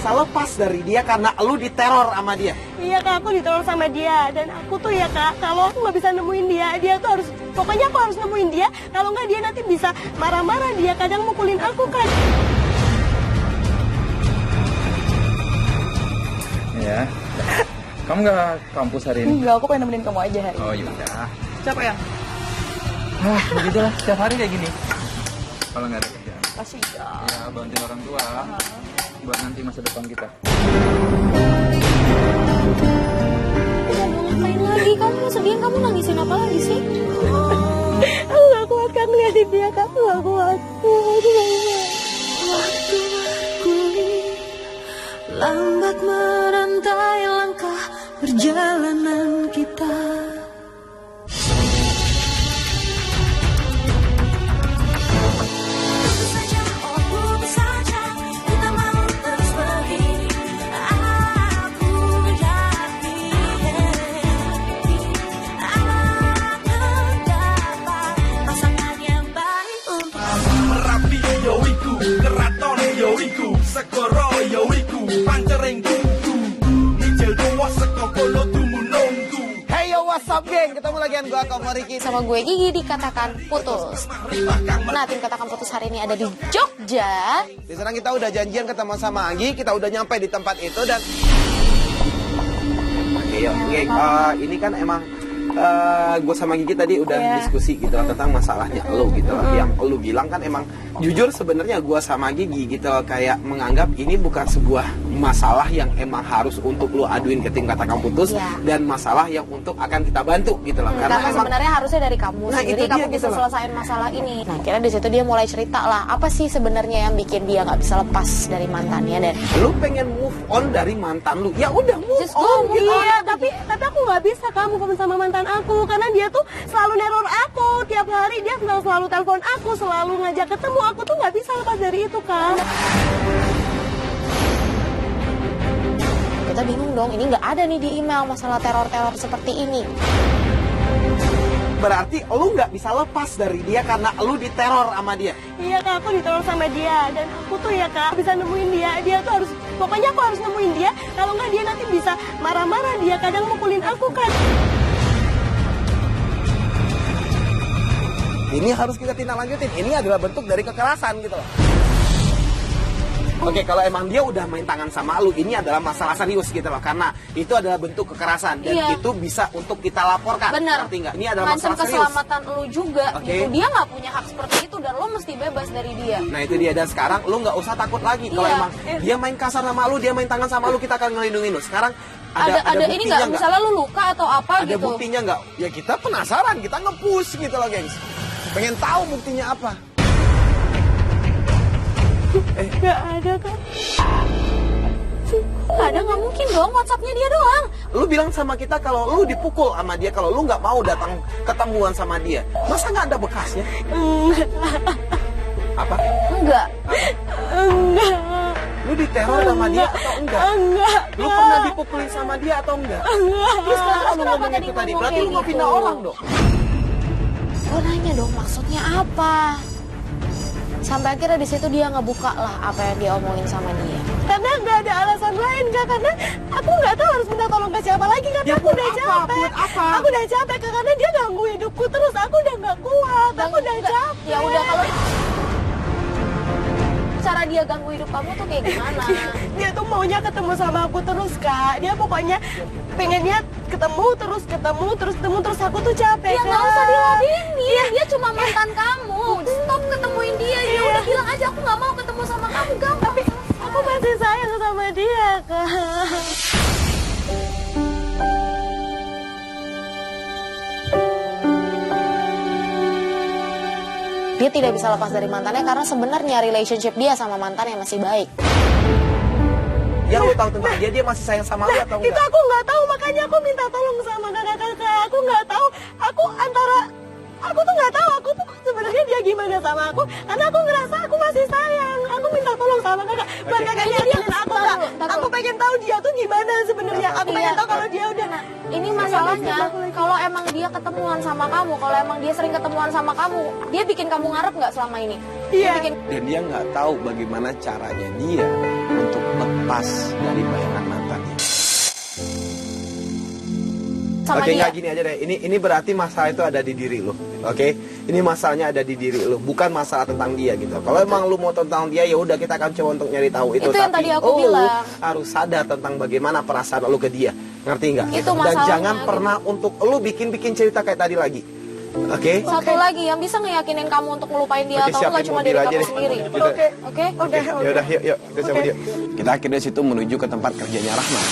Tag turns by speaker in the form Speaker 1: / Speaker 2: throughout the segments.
Speaker 1: bisa lepas dari dia karena lu diteror sama dia.
Speaker 2: Iya kak, aku diteror sama dia. Dan aku tuh ya kak, kalau aku nggak bisa nemuin dia, dia tuh harus, pokoknya aku harus nemuin dia. Kalau nggak dia nanti bisa marah-marah, dia kadang mukulin aku kan.
Speaker 3: Ya, kamu nggak kampus hari ini?
Speaker 4: Enggak, aku pengen nemenin kamu aja hari ini.
Speaker 3: Oh yaudah.
Speaker 4: Capek ya?
Speaker 3: Begitulah, setiap hari kayak gini. Kalau nggak ada kerjaan.
Speaker 4: Kasihan.
Speaker 3: Ya, bantuin orang tua. Buat nanti masa depan kita.
Speaker 5: Kamu mau ngapain lagi? Kamu sedih, kamu nangisin apa lagi sih?
Speaker 2: Aku nggak kuat kak ngeliatin dia, kak. Aku nggak kuat.
Speaker 6: Waktu lambat merantai langkah perjalanan kita.
Speaker 1: Hey yo, what's up geng? Ketemu lagi dengan gua Komo Riki
Speaker 5: Sama gue Gigi dikatakan putus. Nah, tim katakan putus hari ini ada di Jogja.
Speaker 1: Di sana kita udah janjian ketemu sama Anggi, kita udah nyampe di tempat itu dan oke yuk, geng. Ini kan emang gue sama Gigi tadi udah diskusi gitu lah tentang masalahnya lo gitu lah. Yang lo bilang kan emang jujur sebenarnya gue sama Gigi gitu loh, kayak menganggap ini bukan sebuah masalah yang emang harus untuk lo aduin ke tim katakan putus dan masalah yang untuk akan kita bantu gitu loh.
Speaker 5: Karena sebenarnya harusnya dari kamu sendiri kamu bisa
Speaker 1: gitu
Speaker 5: selesaiin masalah ini. Nah, kira di situ dia mulai cerita lah apa sih sebenarnya yang bikin dia nggak bisa lepas dari mantannya dan
Speaker 1: lu pengen move on dari mantan lu, ya udah move on gitu.
Speaker 2: Iya, tapi aku nggak bisa kamu move on sama mantan aku karena dia tuh selalu neror aku tiap hari. Dia selalu telepon aku, selalu ngajak ketemu. Aku tuh nggak bisa lepas dari itu kan.
Speaker 5: kita bingung dong. Ini nggak ada nih di email masalah teror-teror seperti ini.
Speaker 1: Berarti lu nggak bisa lepas dari dia karena lu diteror sama dia.
Speaker 2: Iya kak, aku diteror sama dia. Dan aku tuh ya kak bisa nemuin dia. Dia tuh harus, pokoknya aku harus nemuin dia. Kalau nggak dia nanti bisa marah-marah. Dia kadang mukulin aku kan.
Speaker 1: Ini harus kita tindak lanjutin. Ini adalah bentuk dari kekerasan gitu loh. Oke, kalau emang dia udah main tangan sama lu, ini adalah masalah serius gitu loh. Karena itu adalah bentuk kekerasan. Dan itu bisa untuk kita laporkan.
Speaker 5: Bener.
Speaker 1: Ngerti nggak? Ini adalah
Speaker 5: Ngancam
Speaker 1: masalah serius.
Speaker 5: keselamatan lu juga gitu. Dia nggak punya hak seperti itu dan lu mesti bebas dari dia.
Speaker 1: Nah itu dia. Dan sekarang lu nggak usah takut lagi. Kalau emang dia main kasar sama lu, dia main tangan sama lu, kita akan ngelindungin lu. Sekarang ada
Speaker 5: ini nggak? Misalnya lu luka atau apa
Speaker 1: ada
Speaker 5: gitu.
Speaker 1: Ada buktinya nggak? Ya kita penasaran, kita nge-push gitu loh gengs. Pengen tahu buktinya apa.
Speaker 2: Nggak ada kan?
Speaker 5: Nggak ada, nggak mungkin dong. WhatsAppnya dia doang.
Speaker 1: Lu bilang sama kita kalau lu dipukul sama dia, kalau lu nggak mau datang ketemuan sama dia. Masa nggak ada bekasnya? Apa?
Speaker 5: Enggak.
Speaker 2: Enggak.
Speaker 1: Lu diteror sama dia atau enggak?
Speaker 2: Enggak.
Speaker 1: Lu pernah dipukulin sama dia atau enggak?
Speaker 2: Enggak.
Speaker 1: Terus kenapa lu
Speaker 5: kenapa
Speaker 1: ngomong
Speaker 5: tadi
Speaker 1: itu tadi?
Speaker 5: ngomong
Speaker 1: Berarti
Speaker 5: kayak
Speaker 1: lu ngefitnah
Speaker 5: gitu?
Speaker 1: orang dong.
Speaker 5: Gue nanya dong maksudnya apa. Sampai akhirnya di situ dia ngebuka lah apa yang dia omongin sama dia.
Speaker 2: Karena nggak ada alasan lain kak. Karena aku nggak tahu harus minta tolong ke siapa lagi. Karena
Speaker 1: Ya,
Speaker 2: aku
Speaker 1: buat
Speaker 2: udah
Speaker 1: apa?
Speaker 2: capek.
Speaker 1: Buat apa?
Speaker 2: Aku udah capek kak. Karena dia ganggu hidupku terus. Aku udah nggak kuat. Aku udah capek.
Speaker 5: Ya udah, kalau cara dia ganggu hidup kamu tuh kayak gimana?
Speaker 2: Dia tuh maunya ketemu sama aku terus kak. Dia pokoknya pengennya ketemu terus aku tuh capek.
Speaker 5: Ya nggak usah diladenin. Dia cuma mantan kamu. Stop ketemuin dia. Ya udah bilang aja aku nggak mau ketemu sama kamu.
Speaker 2: Tapi aku masih sayang sama dia kak.
Speaker 5: Dia tidak bisa lepas dari mantannya karena sebenarnya relationship dia sama mantannya masih baik.
Speaker 1: Ya lu tahu tentang dia masih sayang sama lu atau
Speaker 2: Itu
Speaker 1: enggak?
Speaker 2: aku nggak tahu, makanya aku minta tolong sama kakak-kakak. Aku nggak tahu, aku tuh nggak tahu aku tuh sebenarnya dia gimana sama aku. Karena aku ngerasa aku masih sayang. Aku minta tolong sama kakak. Buat kakaknya dia aku kak. Aku pengen tahu dia tuh gimana sebenarnya. Aku pengen tahu kalau dia udah.
Speaker 5: Ini masalahnya, kalau emang dia ketemuan sama kamu, kalau emang dia sering ketemuan sama kamu, dia bikin kamu ngarep nggak selama ini?
Speaker 2: Iya.
Speaker 1: Dan dia nggak tahu bagaimana caranya dia untuk lepas lepas dari bayangan mantannya.
Speaker 5: Sama
Speaker 1: Oke,
Speaker 5: dia.
Speaker 1: nggak gini aja deh. Ini berarti masalah itu ada di diri lu. Oke, ini masalahnya ada di diri lu, bukan masalah tentang dia gitu. Kalau emang lu mau tentang dia, ya udah kita akan coba untuk nyari tahu itu.
Speaker 5: Itu yang
Speaker 1: tapi
Speaker 5: tadi aku
Speaker 1: lu
Speaker 5: bilang.
Speaker 1: harus sadar tentang bagaimana perasaan lu ke dia. Ngerti nggak?
Speaker 5: Itu
Speaker 1: Dan
Speaker 5: masalahnya,
Speaker 1: jangan
Speaker 5: gitu.
Speaker 1: pernah untuk lu bikin cerita kayak tadi lagi. Oke?
Speaker 5: Satu lagi yang bisa ngeyakinin kamu untuk ngelupain dia
Speaker 1: Oke,
Speaker 5: atau enggak
Speaker 1: siapin
Speaker 5: cuma
Speaker 1: mobil
Speaker 5: diri
Speaker 1: aja
Speaker 5: kamu
Speaker 1: deh.
Speaker 5: sendiri.
Speaker 1: Kita-
Speaker 2: Oke.
Speaker 5: Oke?
Speaker 2: Oke.
Speaker 1: Ya udah, yuk kita coba dia. Kita akhirnya situ menuju ke tempat kerjanya Rahman.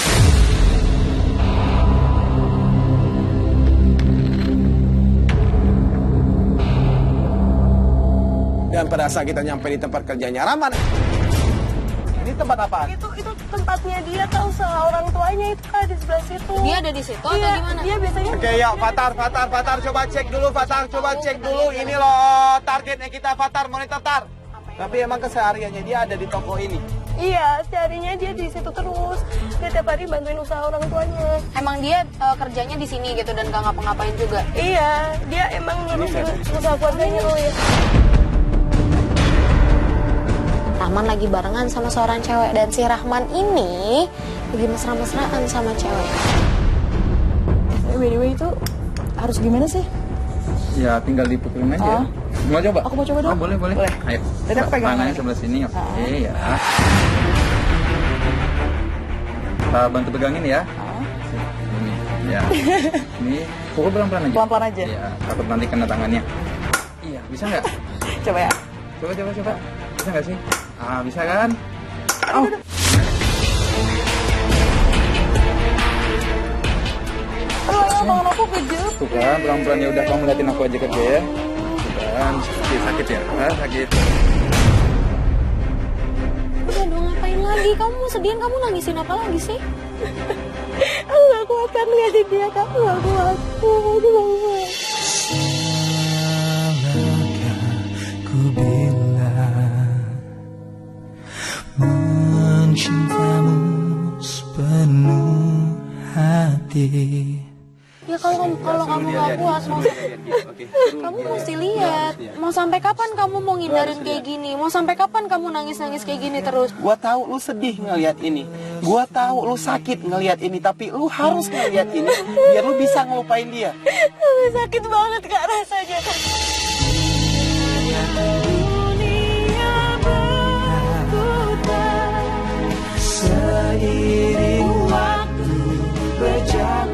Speaker 1: Dan pada saat kita nyampe di tempat kerjanya Rahman, ini tempat apa?
Speaker 2: Itu tempatnya dia tahu sama orang tuanya itu di sebelah situ.
Speaker 5: Dia ada di situ atau
Speaker 2: Iya,
Speaker 5: gimana?
Speaker 2: dia biasanya
Speaker 1: Oke, ya Fatar, coba cek dulu, Fatar, coba cek dulu. Ini loh targetnya kita, Fatar, monitor tar. Tapi emang kesehariannya dia ada di toko ini.
Speaker 2: iya, carinya dia di situ terus. Dia tiap hari bantuin usaha orang tuanya.
Speaker 5: Emang dia kerjanya di sini gitu dan gak ngapa-ngapain juga.
Speaker 2: Iya, dia emang ngurusin usaha keluarganya loh ya.
Speaker 5: Rahman lagi barengan sama seorang cewek dan si Rahman ini lagi mesra-mesraan sama cewek.
Speaker 4: By the way itu harus gimana sih?
Speaker 3: Ya tinggal dipukulin aja. Mau coba?
Speaker 4: Aku mau coba dong.
Speaker 3: Oh, boleh.
Speaker 4: Boleh.
Speaker 3: Ayo.
Speaker 4: Tadi aku pegang.
Speaker 3: Tangannya sebelah sini. Oke, ya. Kita bantu pegangin ya. Ini. Ya. Ini pukul pelan-pelan aja.
Speaker 4: Pelan-pelan aja.
Speaker 3: Iya, takut nanti kena tangannya. Iya, bisa nggak?
Speaker 4: Coba ya.
Speaker 3: Coba. Bisa nggak sih? Ah, bisa kan? Oh.
Speaker 4: Aduh, ayo tangan aku kejep.
Speaker 3: Tuh kan, pelan-pelan ya udah kamu liatin aku aja kerja ya. Tuh kan, sakit ya? Ah, sakit.
Speaker 5: Udah dong, ngapain lagi? Kamu mau sedihin, kamu nangisin apa lagi sih?
Speaker 2: Aku gak kuat kan liatin dia, kamu gak kuat. Aku gak kuat.
Speaker 6: Ku bilang mencintamu sepenuh hati.
Speaker 5: Ya kalau kamu gak kuat, kamu mesti lihat. Mau sampai kapan kamu mau ngindarin kayak gini? Mau sampai kapan kamu nangis-nangis kayak gini terus?
Speaker 1: Gua tahu lu sedih ngelihat ini. Gua tahu lu sakit ngelihat ini, tapi lu harus ngelihat ini biar lu bisa ngelupain dia.
Speaker 2: Sakit banget Kak rasanya.
Speaker 6: Seiring waktu berjalan.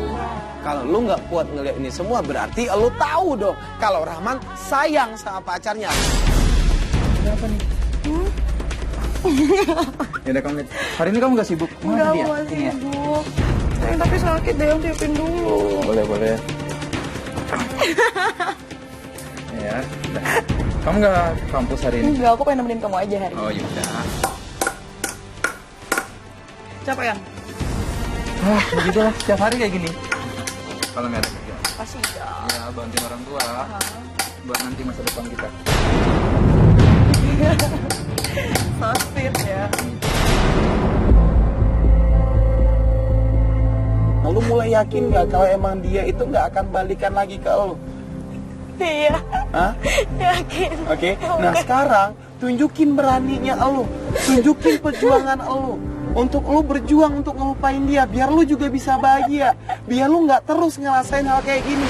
Speaker 1: Kalau lu nggak kuat ngelihat ini semua, berarti lu tahu dong kalau Rahman sayang sama pacarnya.
Speaker 3: Kenapa nih? Ya udah kamu lihat. Hari ini kamu gak sibuk?
Speaker 2: Udah
Speaker 3: dia?
Speaker 2: aku masih sibuk. Tapi sakit deh, yang siapin dulu.
Speaker 3: Boleh. Ya, udah. Kamu gak ke kampus hari ini?
Speaker 4: Enggak, aku pengen nemenin kamu aja hari ini.
Speaker 3: Oh yaudah.
Speaker 4: Siapa yang?
Speaker 3: Ah, begitulah. Setiap hari kayak gini. Kalau nggak ada kerja.
Speaker 4: Pasti ya.
Speaker 3: Ya, bantuin orang tua. Buat nanti masa depan kita.
Speaker 4: So sweet ya.
Speaker 1: Lu mulai yakin nggak kalau emang dia itu nggak akan balikan lagi ke lu?
Speaker 2: Iya,
Speaker 1: Hah?
Speaker 2: yakin.
Speaker 1: Oke. Nah sekarang tunjukin beraninya lu, tunjukin perjuangan lu. Untuk lu berjuang untuk ngelupain dia, biar lu juga bisa bahagia, biar lu nggak terus ngerasain hal kayak gini.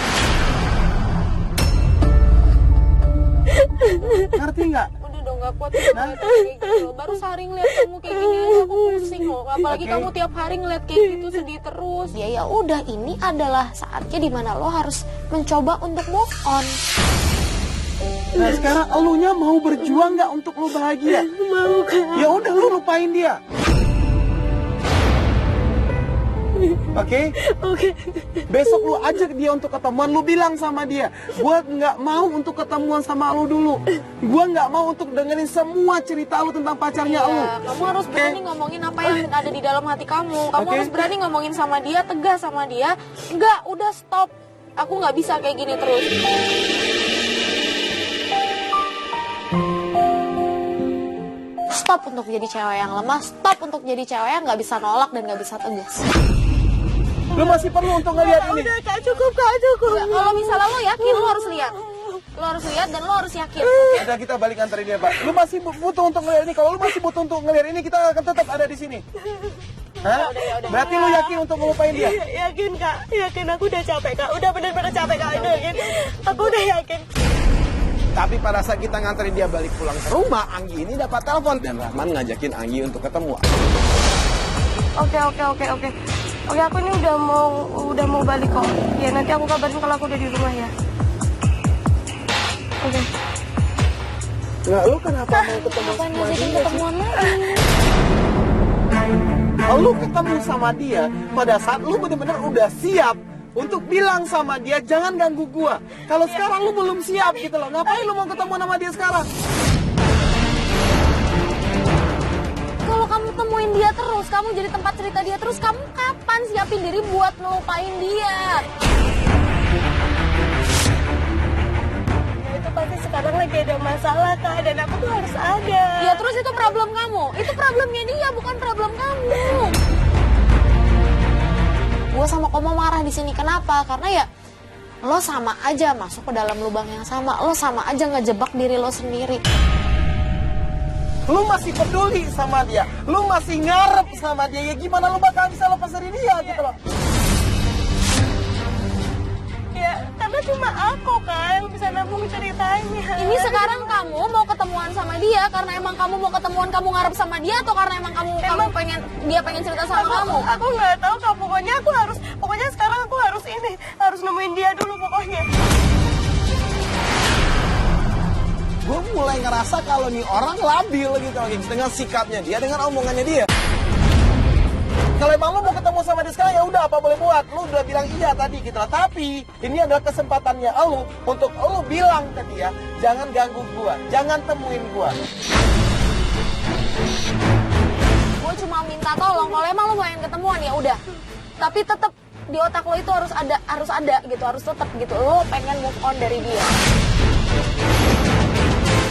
Speaker 1: Ngerti nggak?
Speaker 5: Udah dong, gak kuat kayak gitu. Baru sehari ngeliat kamu kayak gini aja aku pusing loh. Apalagi kamu tiap hari ngeliat kayak gitu sedih terus. Ya udah, ini adalah saatnya dimana lo harus mencoba untuk move on.
Speaker 1: Nah sekarang elunya mau berjuang nggak untuk lu bahagia?
Speaker 2: Mau Kak.
Speaker 1: Ya udah lu lupain dia. Oke?
Speaker 2: Oke.
Speaker 1: Besok lu ajak dia untuk ketemuan, lu bilang sama dia, gua nggak mau untuk ketemuan sama lu dulu. Gua nggak mau untuk dengerin semua cerita lu tentang pacarnya lu.
Speaker 5: Ya, kamu harus berani ngomongin apa yang ada di dalam hati kamu. Kamu
Speaker 1: Oke.
Speaker 5: harus berani ngomongin sama dia, tegas sama dia. Enggak, udah stop. Aku nggak bisa kayak gini terus. Stop untuk jadi cewek yang lemah. Stop untuk jadi cewek yang nggak bisa nolak dan nggak bisa tegas.
Speaker 1: Lu masih perlu untuk ngeliat ini.
Speaker 2: Udah Kak, cukup Kak, cukup.
Speaker 5: Kalau misalnya lo yakin, lo harus lihat. Lo harus lihat dan lo harus yakin.
Speaker 1: Udah kita balik anterin dia, Pak. Lu masih butuh untuk ngeliat ini. Kalau lu masih butuh untuk ngeliat ini, kita akan tetap ada di sini. Hah? Berarti lu yakin untuk ngelupain dia?
Speaker 2: Yakin Kak, yakin aku udah capek Kak, udah benar-benar capek Kak, yakin. Aku udah yakin.
Speaker 1: Tapi pada saat kita nganterin dia balik pulang ke rumah, Anggi ini dapat telepon dan Rahman ngajakin Anggi untuk ketemu.
Speaker 2: Oke, aku ini udah mau balik kok. Ya nanti aku kabarin kalau aku udah di rumah ya. Oke.
Speaker 1: Nggak, lu kenapa mau ketemu
Speaker 5: Ngapain
Speaker 1: sama
Speaker 5: ngajakin
Speaker 1: dia?
Speaker 5: ketemuan lagi?
Speaker 1: Lu ketemu sama dia pada saat lu bener-bener udah siap untuk bilang sama dia jangan ganggu gua. Kalau sekarang lu belum siap gitu loh. Ngapain lu mau ketemu sama dia sekarang?
Speaker 5: Kalau kamu temuin dia terus, kamu jadi tempat cerita dia terus, kamu kapan siapin diri buat ngelupain dia?
Speaker 2: Itu pasti sekarang lagi ada masalah Kak, dan aku tuh harus ada.
Speaker 5: Ya terus itu problem kamu, itu problemnya dia bukan problem kamu. Gue sama Komo marah di sini kenapa? Karena ya lo sama aja masuk ke dalam lubang yang sama, lo sama aja ngejebak diri lo sendiri.
Speaker 1: Lu masih peduli sama dia, lu masih ngarep sama dia, ya gimana lu bakal bisa lepas dari dia gitu loh.
Speaker 2: Ya, karena cuma aku kan yang bisa nabung ceritanya.
Speaker 5: Ini sekarang kamu mau ketemuan sama dia karena emang kamu mau ketemuan, kamu ngarep sama dia, atau karena emang kamu pengen dia pengen cerita sama kamu?
Speaker 2: Aku nggak tahu Kak, pokoknya sekarang aku harus nemuin dia dulu pokoknya.
Speaker 1: Gue mulai ngerasa kalau nih orang labil gitu loh, dengan sikapnya dia, dengan omongannya dia. Kalau emang lu mau ketemu sama dia sekarang ya udah, apa boleh buat. Lu udah bilang iya tadi gitu lah. Tapi ini adalah kesempatannya lu untuk lu bilang ke dia, jangan ganggu gua, jangan temuin gua.
Speaker 5: Gue cuma minta tolong, kalau emang lo pengen ketemuan ya udah. Tapi tetap di otak lo itu harus ada gitu, harus tetap gitu. Lo pengen move on dari dia.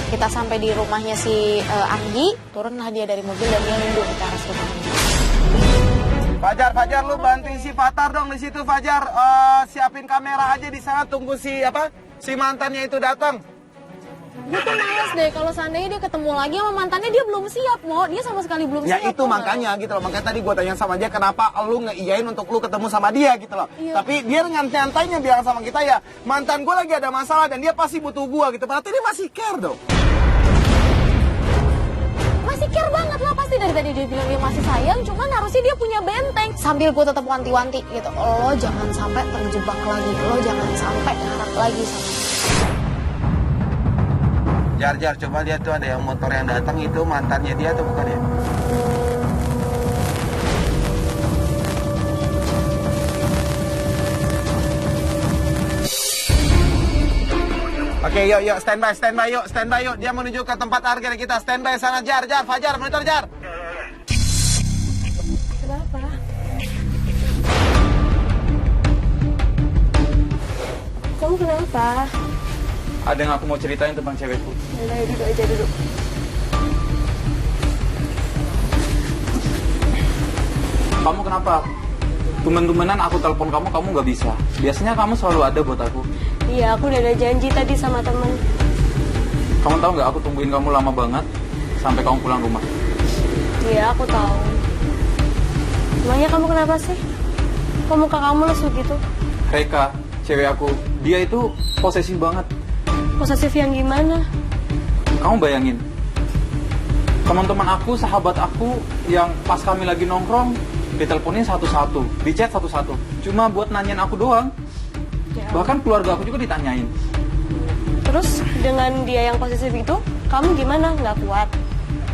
Speaker 5: Kita sampai di rumahnya si Anggi, turunlah dia dari mobil dan dia nunduk ke teras rumahnya.
Speaker 1: Fajar, lu bantuin si Fatar dong di situ, Fajar. Siapin kamera aja di sana, tunggu si mantannya itu datang.
Speaker 5: Gue tuh males deh kalau seandainya dia ketemu lagi sama mantannya, dia belum siap, dia sama sekali belum
Speaker 1: Ya
Speaker 5: siap.
Speaker 1: itu makanya gitu loh, makanya tadi gue tanya sama dia kenapa lu ngeiyain untuk lu ketemu sama dia gitu loh.
Speaker 5: Iya.
Speaker 1: Tapi dia dengan nyantainya bilang sama kita ya, mantan gue lagi ada masalah dan dia pasti butuh gue gitu. Berarti dia masih care dong.
Speaker 5: Masih care banget lah, pasti dari tadi dia bilang dia masih sayang, cuman harusnya dia punya benteng. Sambil gue tetap wanti-wanti gitu, lo jangan sampai terjebak lagi, lo jangan sampai harap lagi sama dia.
Speaker 1: Jar, coba lihat tuh ada yang motor yang datang itu mantannya dia atau bukan ya? Oke, yuk, standby yuk. Dia menuju ke tempat target kita. Standby sana, Jar, Fajar, monitor Jar.
Speaker 2: Kenapa? Kamu kenapa?
Speaker 3: Ada yang aku mau ceritain tentang cewekku.
Speaker 2: Udah, duduk aja duduk.
Speaker 3: Kamu kenapa? Tumen-tumenan aku telepon kamu nggak bisa. Biasanya kamu selalu ada buat aku.
Speaker 2: Iya, aku udah ada janji tadi sama temen.
Speaker 3: Kamu tahu nggak aku tungguin kamu lama banget sampai kamu pulang rumah.
Speaker 2: Iya, aku tahu. Emangnya kamu kenapa sih? Kok muka kamu lesu gitu?
Speaker 3: Reka, cewek aku, dia itu posesif banget.
Speaker 2: Posesif yang gimana?
Speaker 3: Kamu bayangin, teman-teman aku, sahabat aku yang pas kami lagi nongkrong, diteleponin satu-satu, di chat satu-satu, cuma buat nanyain aku doang.
Speaker 2: Ya.
Speaker 3: Bahkan keluarga aku juga ditanyain.
Speaker 2: Terus dengan dia yang posesif itu, kamu gimana? Nggak kuat?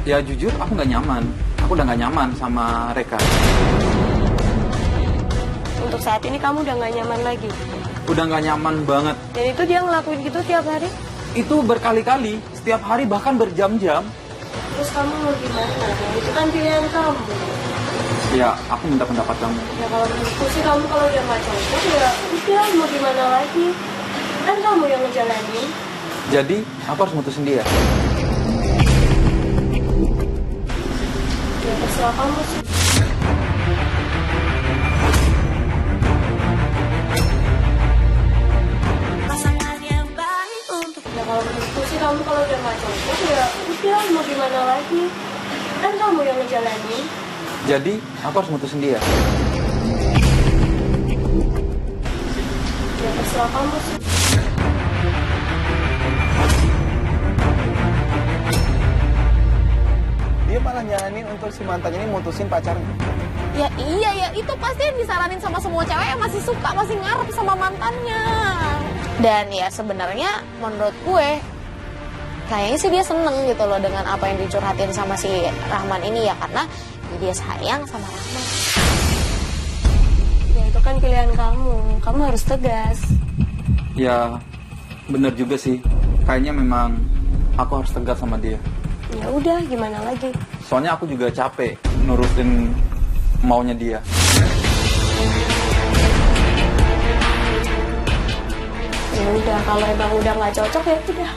Speaker 3: Ya jujur, aku nggak nyaman. Aku udah nggak nyaman sama Reka.
Speaker 2: Untuk saat ini kamu udah nggak nyaman lagi?
Speaker 3: Udah nggak nyaman banget.
Speaker 2: Dan itu dia ngelakuin gitu tiap hari?
Speaker 3: Itu berkali-kali, setiap hari bahkan berjam-jam.
Speaker 2: Terus kamu mau gimana? Itu kan pilihan kamu.
Speaker 3: Ya, aku minta pendapat kamu.
Speaker 2: Ya kalau menurutku sih kamu kalau udah nggak cocok ya udah, mau gimana lagi? Kan kamu yang ngejalanin.
Speaker 3: Jadi, aku harus mutusin dia.
Speaker 2: Ya terserah kamu sih.
Speaker 7: Pasangan yang baik untuk
Speaker 3: Jadi aku harus mutusin dia.
Speaker 5: Ya terserah kamu sih.
Speaker 1: Dia malah nyaranin untuk si mantan ini mutusin pacarnya.
Speaker 5: Ya iya ya, itu pasti yang disaranin sama semua cewek yang masih suka, masih ngarep sama mantannya. Dan ya sebenarnya menurut gue kayaknya sih dia seneng gitu loh dengan apa yang dicurhatin sama si Rahman ini ya, karena dia sayang sama Rahman.
Speaker 4: Ya itu kan pilihan kamu harus tegas.
Speaker 3: Ya bener juga sih, kayaknya memang aku harus tegas sama dia.
Speaker 4: Ya udah, gimana lagi?
Speaker 3: Soalnya aku juga capek nurutin maunya dia.
Speaker 4: Ya udah, kalau emang udah nggak cocok ya udah.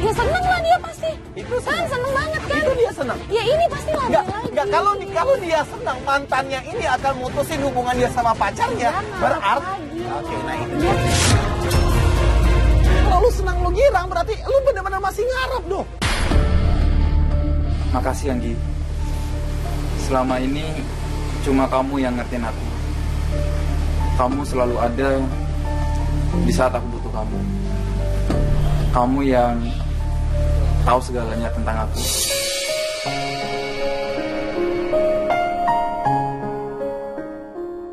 Speaker 5: Ya seneng lah dia pasti.
Speaker 1: Itu
Speaker 5: Kan seneng banget kan?
Speaker 1: Itu dia senang.
Speaker 5: Ya ini pasti lagi lagi.
Speaker 1: Enggak, kalau dia senang, mantannya ini akan mutusin hubungan dia sama pacarnya. Berarti oke, nah itu dia. Kalau lu senang lu girang, berarti lu benar-benar masih ngarep dong.
Speaker 3: Makasih Anggi. Selama ini cuma kamu yang ngertiin aku. Kamu selalu ada di saat aku butuh kamu. Kamu yang tahu segalanya tentang aku.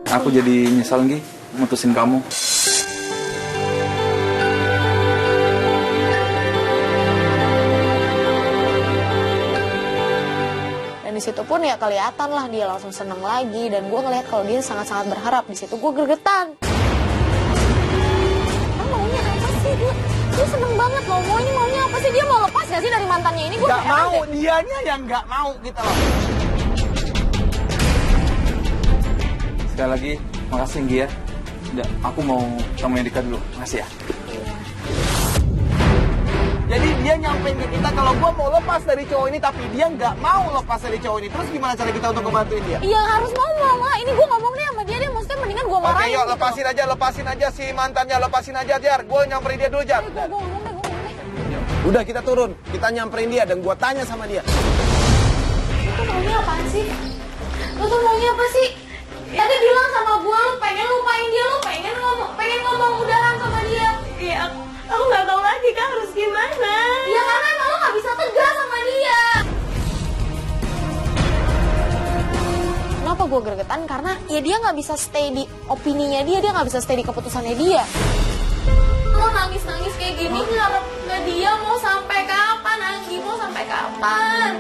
Speaker 3: Aku jadi nyesal Anggi mutusin kamu.
Speaker 5: Dan di situ pun ya kelihatan lah dia langsung seneng lagi, dan gue ngelihat kalau dia sangat-sangat berharap. Di situ gue gregetan. Emang maunya apa sih dia? Dia seneng banget loh. Maunya apa sih? Dia mau lepas gak sih dari mantannya ini? Gue
Speaker 1: Gak mau, dianya yang gak mau gitu loh.
Speaker 3: Sekali lagi, makasih Anggi ya. Udah, aku mau temuin Dika dulu. Makasih ya.
Speaker 1: Jadi dia nyampein ke kita kalau gua mau lepas dari cowok ini, tapi dia nggak mau lepas dari cowok ini. Terus gimana cara kita untuk ngebantuin dia?
Speaker 5: Iya harus mau lah. Ini gue ngomong nih sama dia maksudnya mendingan gue
Speaker 1: Oke,
Speaker 5: marahin.
Speaker 1: yuk
Speaker 5: gitu.
Speaker 1: lepasin aja si mantannya, lepasin aja Jar. Gue nyamperin dia dulu Jar.
Speaker 5: Gue ngomong deh.
Speaker 1: Udah kita turun, kita nyamperin dia dan gua tanya sama dia.
Speaker 5: Lu tuh maunya apaan sih? Lu tuh maunya apa sih? Tadi bilang sama gue lu pengen lupain dia, lu pengen ngomong udahan sama dia.
Speaker 2: Iya, aku nggak tahu lagi Kak harus gimana.
Speaker 5: Ya karena emang lu gak bisa tegas sama dia. Kenapa gue gregetan? Karena ya dia gak bisa stay di opininya dia gak bisa stay di keputusannya dia. Lo nangis-nangis kayak gini ngarep ke dia mau sampai kapan, Anggi? Mau sampai kapan?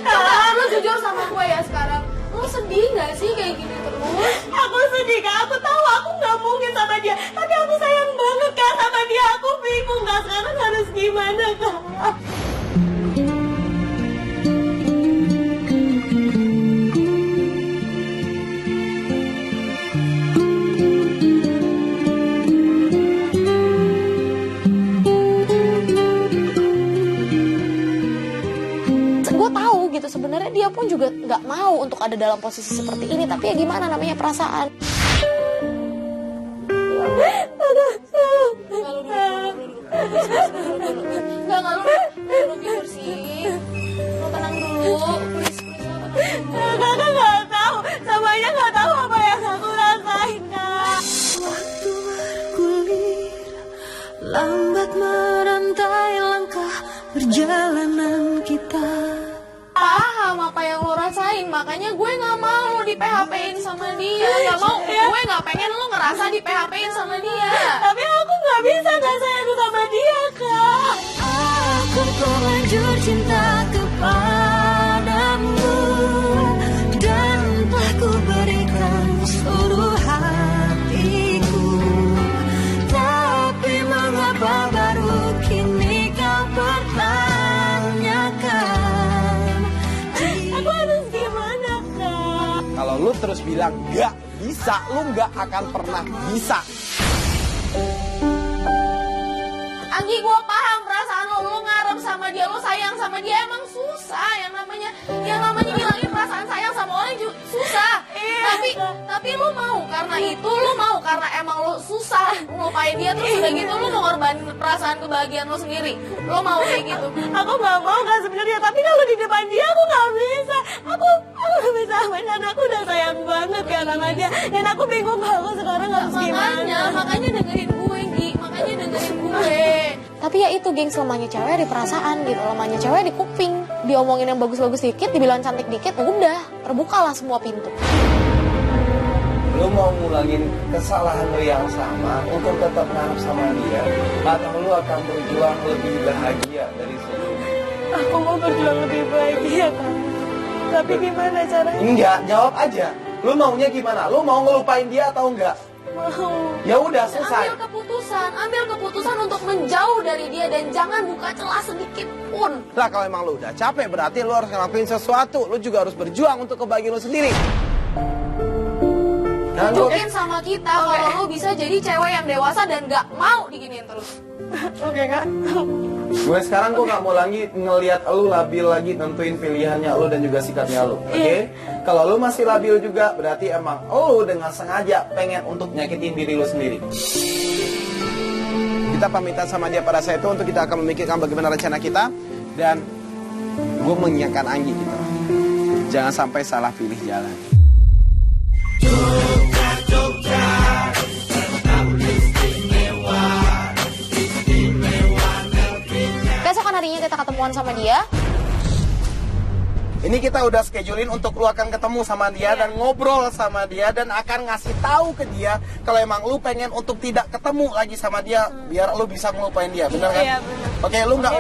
Speaker 5: Coba lo jujur sama gue ya sekarang. Lo sedih gak sih kayak gini terus?
Speaker 2: Aku sedih Kak, aku tahu aku nggak mungkin sama dia, tapi aku sayang banget Kak sama dia. Aku bingung Kak sekarang harus gimana Kak.
Speaker 5: Gue tahu gitu sebenarnya dia pun juga nggak mau untuk ada dalam posisi seperti ini, tapi ya gimana namanya perasaan. Nggak lu bersih. Lo tenang dulu, please
Speaker 2: Kakak nggak tahu, samanya nggak tahu apa yang aku rasain Kak.
Speaker 6: Waktu bergulir, lambat merantai langkah perjalanan kita.
Speaker 5: paham apa yang lo rasain, makanya gue nggak mau di PHP-in sama dia, nggak mau, gue nggak pengen lo ngerasa di PHP-in sama dia.
Speaker 2: Tapi aku nggak bisa nggak sayang sama dia Kak.
Speaker 6: Aku terlanjur cinta kepadamu dan telah ku berikan seluruh hatiku. Tapi mengapa baru kini kau pertanyakan?
Speaker 2: Aku harus gimana Kak?
Speaker 1: Kalau lu terus bilang nggak bisa, lu nggak akan pernah bisa.
Speaker 5: Anggi, gue paham perasaan lo ngarep sama dia, lo sayang sama dia, emang susah. Yang namanya bilangin perasaan sayang sama orang juga susah. Tapi lo mau kan karena itu lo mau, karena emang lo susah ngelupain dia, terus udah gitu lo mau ngorbanin perasaan kebahagiaan lo sendiri. Lo mau kayak gitu?
Speaker 2: Aku nggak mau kan sebenarnya, tapi kalau di depan dia aku nggak bisa. Aku nggak bisa, dan aku udah sayang banget kan sama dia, dan aku bingung aku sekarang harus gimana.
Speaker 5: Makanya dengerin gue, Gi. Makanya dengerin gue. Tapi ya itu, geng, lemahnya cewek di perasaan gitu, lemahnya cewek di kuping. Diomongin yang bagus-bagus dikit, dibilang cantik dikit, udah terbukalah semua pintu.
Speaker 7: Lu mau ngulangin kesalahan lu yang sama untuk tetap ngarep sama dia, atau lu akan berjuang lebih bahagia dari sebelumnya?
Speaker 2: Aku mau berjuang lebih bahagia kan, tapi gimana caranya?
Speaker 7: Enggak, jawab aja. Lu maunya gimana? Lu mau ngelupain dia atau enggak?
Speaker 2: Mau.
Speaker 7: Ya udah, selesai.
Speaker 5: Ambil keputusan untuk menjauh dari dia dan jangan buka celah sedikit pun.
Speaker 1: Lah kalau emang lu udah capek berarti lu harus ngelakuin sesuatu. Lu juga harus berjuang untuk kebahagiaan lu sendiri.
Speaker 5: Tunjukin sama kita kalau lu bisa jadi cewek yang dewasa dan gak mau diginiin terus.
Speaker 2: Oke kan?
Speaker 7: Gue sekarang gue gak mau lagi ngelihat lu labil lagi nentuin pilihannya lu dan juga sikapnya lu. Oke? Kalau lu masih labil juga berarti emang lu dengan sengaja pengen untuk nyakitin diri lu sendiri.
Speaker 1: Kita pamitan sama dia pada saat itu untuk kita akan memikirkan bagaimana rencana kita. Dan gue mengingatkan Anggi gitu, jangan sampai salah pilih jalan.
Speaker 5: Keesokan harinya kita ketemuan sama dia.
Speaker 1: Ini kita udah schedulein untuk lu akan ketemu sama dia dan ngobrol sama dia dan akan ngasih tahu ke dia kalau emang lu pengen untuk tidak ketemu lagi sama dia biar lu bisa ngelupain dia, bener kan?
Speaker 2: Iya, bener.
Speaker 1: Oke, lu nggak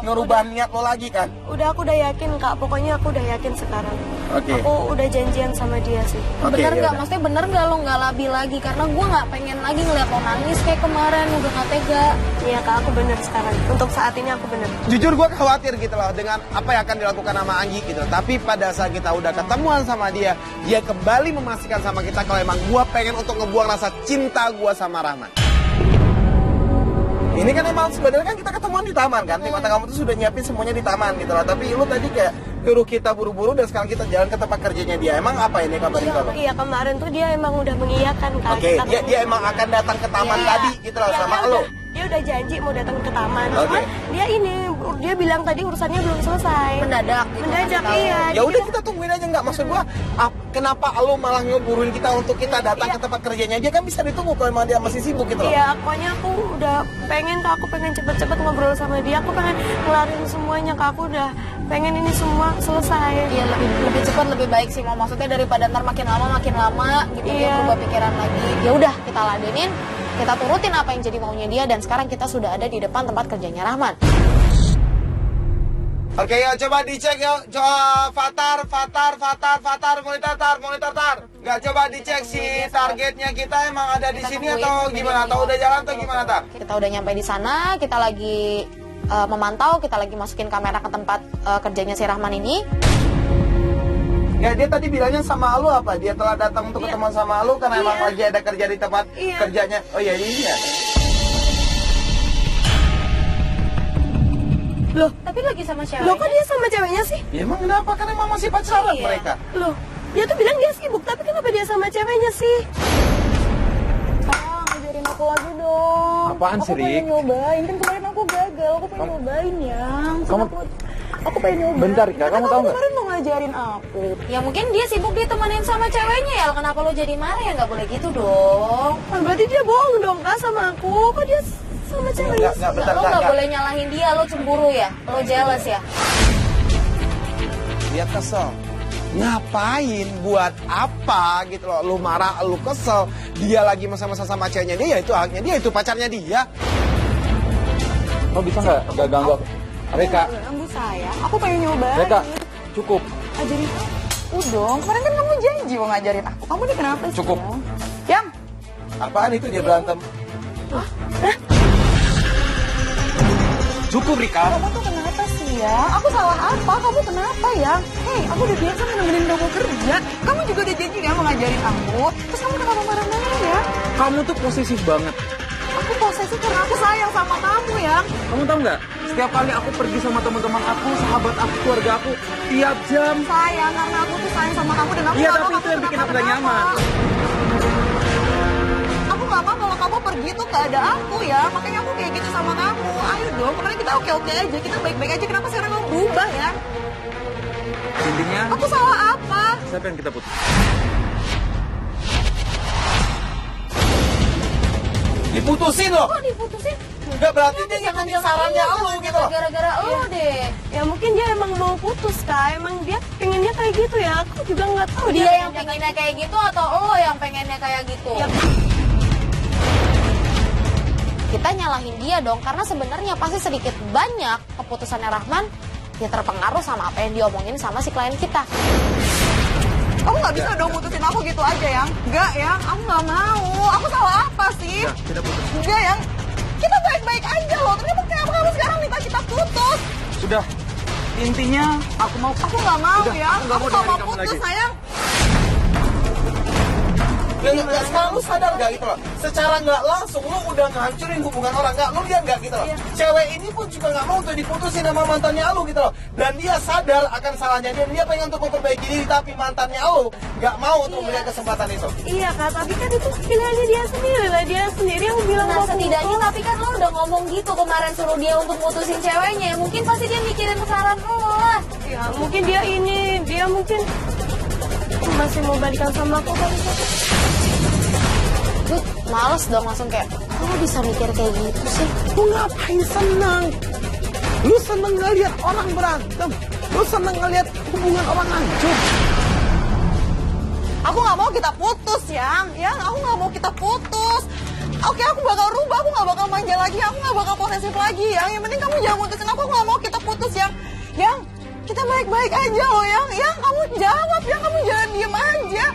Speaker 1: ngerubah niat lo lagi kan?
Speaker 2: Aku udah yakin kak, pokoknya aku udah yakin sekarang.
Speaker 1: Oke.
Speaker 2: Aku udah janjian sama dia sih.
Speaker 1: Oke,
Speaker 5: Bener nggak?
Speaker 1: yaudah.
Speaker 5: Maksudnya bener nggak lo nggak labil lagi? Karena gue nggak pengen lagi ngeliat lo nangis kayak kemarin, udah nggak tega.
Speaker 2: Iya kak, aku bener sekarang. Untuk saat ini aku bener.
Speaker 1: Jujur gue khawatir gitu loh dengan apa yang akan dilakukan sama Anggi gitu. Tapi pada saat kita udah ketemuan sama dia kembali memastikan sama kita kalau emang gue pengen untuk ngebuang rasa cinta gue sama Rahman. Ini kan emang sebenarnya kan kita ketemuan di taman kan, tim mata kamu tuh sudah nyiapin semuanya di taman gitu loh. Tapi lu tadi kayak nyuruh kita buru-buru dan sekarang kita jalan ke tempat kerjanya dia. Emang apa ini kabarin kalau?
Speaker 2: Iya, kemarin tuh dia emang udah mengiyakan kan.
Speaker 1: Oke, dia emang akan datang ke taman tadi gitu loh sama
Speaker 2: dia
Speaker 1: lo.
Speaker 2: Dia udah janji mau datang ke taman.
Speaker 1: Oke.
Speaker 2: Cuma dia bilang tadi urusannya belum selesai.
Speaker 5: Mendadak gitu.
Speaker 2: Mendadak, iya.
Speaker 1: Ya udah kita tungguin aja, nggak maksud gua kenapa lo malah ngeburuin kita untuk kita datang ke tempat kerjanya dia, kan bisa ditunggu kalau emang dia masih sibuk gitu loh.
Speaker 2: Iya, pokoknya aku udah pengen kak, aku pengen cepet-cepet ngobrol sama dia, aku pengen ngelarin semuanya kak, aku udah pengen ini semua selesai.
Speaker 5: Iya, lebih cepat lebih baik sih, mau maksudnya daripada ntar makin lama gitu dia berubah pikiran lagi. Ya udah kita ladenin, kita turutin apa yang jadi maunya dia, dan sekarang kita sudah ada di depan tempat kerjanya Rahman.
Speaker 1: Oke, yuk coba dicek yuk. Coba Fatar, monitor tar. Nggak, coba dicek si targetnya kita emang ada di sini atau gimana? Atau udah jalan atau gimana, Tar?
Speaker 5: Kita udah nyampe di sana, kita lagi memantau, kita lagi masukin kamera ke tempat kerjanya si Rahman ini.
Speaker 1: Ya, dia tadi bilangnya sama lu apa? Dia telah datang untuk ketemuan sama lu karena emang lagi ada kerja di tempat kerjanya. Oh iya, iya.
Speaker 2: Loh,
Speaker 5: Tapi lagi sama cewek.
Speaker 2: kok dia sama ceweknya sih?
Speaker 1: Ya emang kenapa? Kan emang masih pacaran mereka.
Speaker 2: Loh, dia tuh bilang dia sibuk, tapi kenapa dia sama ceweknya sih?
Speaker 4: Ngajarin aku lagi dong.
Speaker 3: Apaan sih,
Speaker 4: Aku pengen
Speaker 3: Rik?
Speaker 4: nyobain, kan kemarin aku gagal. Aku pengen nyobain ya. Aku pengen nyobain.
Speaker 3: Bentar, Rika, kamu tahu nggak?
Speaker 4: Kemarin mau ngajarin aku.
Speaker 5: Ya mungkin dia sibuk ditemenin sama ceweknya ya. Kenapa lo jadi marah ya? Nggak boleh gitu dong.
Speaker 2: Berarti dia bohong dong kak sama aku. Kok dia sama ceweknya sih?
Speaker 1: Bentar,
Speaker 5: Lo nggak boleh nyalahin dia. Lo cemburu ya. Lo jealous ya.
Speaker 1: Dia kesel. Ngapain? Buat apa gitu loh? Lu marah, lu kesel. Dia lagi masa-masa sama ceweknya dia, ya itu haknya dia, itu pacarnya dia.
Speaker 3: Lo bisa nggak ganggu aku? Reka,
Speaker 4: Ganggu saya. Aku pengen nyobain.
Speaker 3: Reka, cukup.
Speaker 4: Ajarin aku dong. Kemarin kan kamu janji mau ngajarin aku. Kamu nih kenapa sih?
Speaker 3: Cukup.
Speaker 4: Yang
Speaker 1: Apaan itu dia berantem? Cukup, Rika.
Speaker 4: kamu tuh kenapa sih ya? Aku salah apa? Kamu kenapa ya? Hei, aku udah biasa nemenin kamu kerja. Kamu juga udah janji kan mau ngajarin aku. Terus kamu kenapa marah-marah ya?
Speaker 3: Kamu tuh posesif banget.
Speaker 4: Aku posesif karena aku sayang sama kamu ya.
Speaker 3: Kamu tahu nggak? Setiap kali aku pergi sama teman-teman aku, sahabat aku, keluarga aku, tiap jam.
Speaker 4: Sayang, karena aku tuh sayang sama kamu dan aku
Speaker 3: Iya,
Speaker 4: nggak
Speaker 3: tapi
Speaker 4: mau
Speaker 3: itu yang
Speaker 4: kamu
Speaker 3: bikin aku gak
Speaker 4: kenapa-napa.
Speaker 3: nyaman.
Speaker 4: Aku nggak mau kalau kamu pergi tuh gak ada aku ya. Makanya aku kayak gitu sama kamu. Ayo dong, kemarin kita oke-oke aja, kita baik-baik aja. Kenapa sekarang kamu berubah ya?
Speaker 3: Intinya,
Speaker 4: Aku salah apa?
Speaker 3: siapa yang kita putus?
Speaker 7: Diputusin loh.
Speaker 5: Kok diputusin?
Speaker 7: Enggak berarti dia
Speaker 5: Jangan
Speaker 7: ngikutin sarannya lo gitu loh.
Speaker 5: Gara-gara lo deh.
Speaker 2: Ya mungkin dia emang mau putus Kak, emang dia pengennya kayak gitu ya. Aku juga nggak tahu
Speaker 5: Dia yang pengennya kayak gitu atau lo yang pengennya kayak gitu?
Speaker 2: Ya.
Speaker 5: Kita nyalahin dia dong, karena sebenarnya pasti sedikit banyak keputusannya Rahman dia terpengaruh sama apa yang diomongin sama si klien kita.
Speaker 4: Kamu nggak bisa dong mutusin aku gitu aja yang. Enggak yang, aku nggak mau. Aku salah apa sih?
Speaker 3: Tidak putus.
Speaker 4: Enggak yang. Kita baik-baik aja loh. Ternyata kenapa kamu sekarang minta kita putus?
Speaker 3: Sudah. Intinya, aku mau.
Speaker 4: Aku nggak mau
Speaker 3: Udah,
Speaker 4: ya.
Speaker 3: aku nggak mau
Speaker 4: Aku nggak
Speaker 3: dengerin
Speaker 4: mau
Speaker 3: kamu
Speaker 4: putus
Speaker 3: lagi.
Speaker 4: sayang.
Speaker 7: Sekarang lu sadar gak gitu loh? Secara nggak langsung lu udah ngancurin hubungan orang. Nggak, lu lihat nggak gitu loh? Cewek ini pun juga nggak mau untuk diputusin sama mantannya lu gitu loh. Dan dia sadar akan salahnya dia. Dia pengen untuk memperbaiki diri, tapi mantannya lu nggak mau untuk melihat kesempatan itu.
Speaker 2: Iya Kak, tapi kan itu pilihannya dia sendiri lah. Dia sendiri yang bilang
Speaker 5: Nah
Speaker 2: mau
Speaker 5: setidaknya
Speaker 2: putus.
Speaker 5: tapi kan lo udah ngomong gitu kemarin suruh dia untuk mutusin ceweknya. Mungkin pasti dia mikirin saran lo lah.
Speaker 2: Ya mungkin dia mungkin masih mau balikan sama aku kali Kak.
Speaker 5: Gue males dong langsung kayak, lo bisa mikir kayak gitu sih?
Speaker 1: Lu ngapain senang? Lu seneng ngeliat orang berantem. Lu seneng ngeliat hubungan orang hancur.
Speaker 4: Aku nggak mau kita putus yang. Yang aku nggak mau kita putus. Oke, aku bakal rubah. Aku nggak bakal manja lagi. Aku nggak bakal posesif lagi yang. Yang penting kamu jangan putusin aku. Aku nggak mau kita putus yang. Yang kita baik-baik aja loh yang. Yang kamu jawab yang. Kamu jangan diem aja.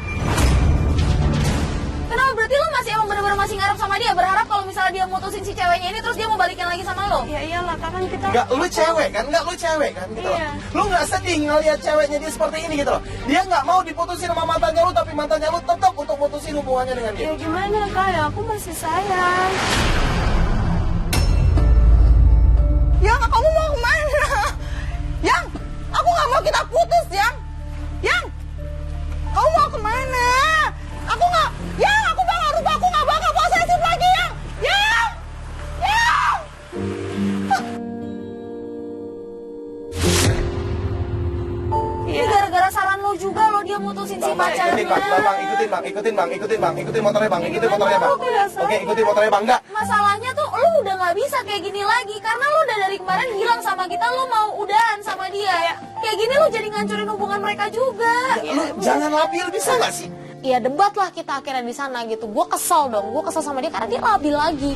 Speaker 5: Kenapa berarti lo masih emang bener-bener masih ngarep sama dia? Berharap kalau misalnya dia mutusin si ceweknya ini terus dia mau balikin lagi sama lo?
Speaker 2: Ya iyalah Kak, kan kita
Speaker 7: Nggak, lu cewek kan? Nggak, lu cewek kan? Gitu
Speaker 2: Iya.
Speaker 7: loh. Lu nggak sedih ngeliat ceweknya dia seperti ini gitu loh. Dia nggak mau diputusin sama mantannya lu, tapi mantannya lu tetap untuk putusin hubungannya dengan dia.
Speaker 2: Ya gimana Kak, ya aku masih sayang.
Speaker 4: Yang kamu mau kemana? Yang aku nggak mau kita putus yang. Yang kamu mau kemana? Aku nggak. Yang aku bakal rubah. Aku nggak bakal posesif lagi yang. Yang. Yang.
Speaker 5: Ini gara-gara saran lo juga lo dia mutusin si
Speaker 7: Bang, ikutin bang,
Speaker 5: pacarnya.
Speaker 7: bang, ikutin motornya bang, Oke, ikutin motornya bang, enggak.
Speaker 5: Masalahnya tuh lo udah nggak bisa kayak gini lagi karena lo udah dari kemarin hilang sama kita, lo mau udahan sama dia. Kayak gini lo jadi ngancurin hubungan mereka juga.
Speaker 7: Lu jangan labil bisa nggak sih?
Speaker 5: Ya debat lah kita akhirnya di sana gitu. Gue kesel dong, gue kesel sama dia karena dia labil lagi.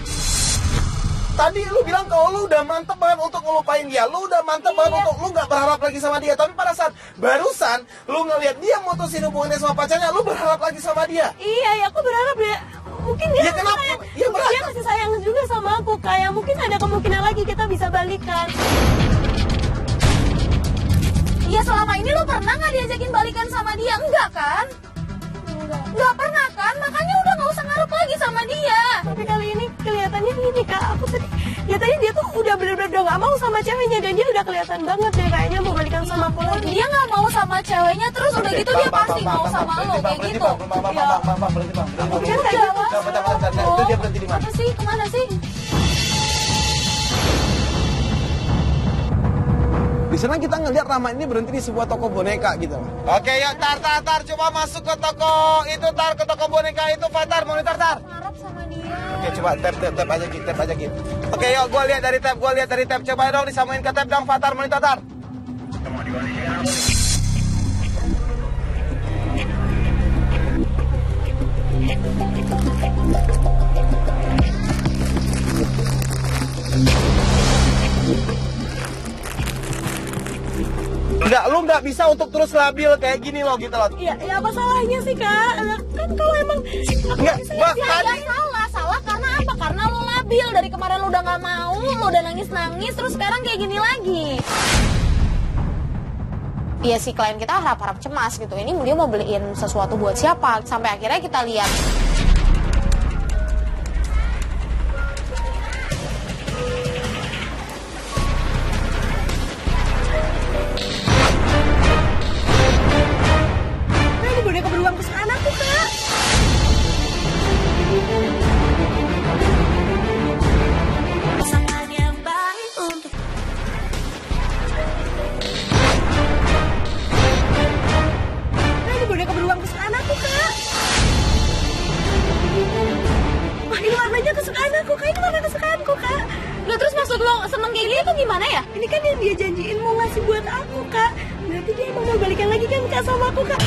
Speaker 7: Tadi lu bilang kalau lu udah mantep banget untuk ngelupain dia, lu udah mantep banget untuk lu nggak berharap lagi sama dia. Tapi pada saat barusan lu ngelihat dia mutusin hubungannya sama pacarnya, lu berharap lagi sama dia.
Speaker 2: Iya, ya aku berharap dia mungkin dia
Speaker 7: Ya,
Speaker 2: masih
Speaker 7: kenapa?
Speaker 2: sayang.
Speaker 7: Ya,
Speaker 2: Mungkin dia
Speaker 7: berharap.
Speaker 2: masih sayang juga sama aku kayak mungkin ada kemungkinan lagi kita bisa balikan.
Speaker 5: Iya selama ini lo pernah nggak diajakin balikan sama dia? Enggak kan? Enggak pernah kan? Makanya udah nggak usah ngarep lagi sama dia.
Speaker 2: Tapi kali ini kelihatannya gini Kak, aku sedih. Kelihatannya dia tuh udah bener-bener udah gak mau sama ceweknya dan dia udah kelihatan banget deh kayaknya mau balikan sama aku lagi.
Speaker 5: Dia nggak mau sama ceweknya terus udah gitu dia pasti mau sama lo kayak gitu.
Speaker 7: Berhenti bang.
Speaker 2: Kan kayak gitu.
Speaker 7: Bentar. Itu dia berhenti di mana?
Speaker 5: Apa sih? Kemana sih?
Speaker 1: Di sana kita ngeliat Rahman ini berhenti di sebuah toko boneka gitu.
Speaker 7: Oke, yuk tar, coba masuk ke toko itu ke toko boneka itu, Fatar, monitor tar.
Speaker 5: Ngarep sama dia.
Speaker 7: Oke, coba tap aja gitu. Oke, yuk gua lihat dari tab, coba dong disamain ke tab dong, Fatar, monitor tar. Enggak, lu nggak bisa untuk terus labil kayak gini loh gitu loh.
Speaker 2: Ya apa salahnya sih Kak? Kan kalau emang aku
Speaker 7: Enggak,
Speaker 2: masih
Speaker 7: Bang,
Speaker 5: Ya,
Speaker 7: tadi
Speaker 5: salah karena apa? Karena lo labil dari kemarin lo udah nggak mau, lo udah nangis terus sekarang kayak gini lagi. Iya si klien kita harap-harap cemas gitu. Ini dia mau beliin sesuatu buat siapa? Sampai akhirnya kita lihat
Speaker 2: Kak sama aku, Kak.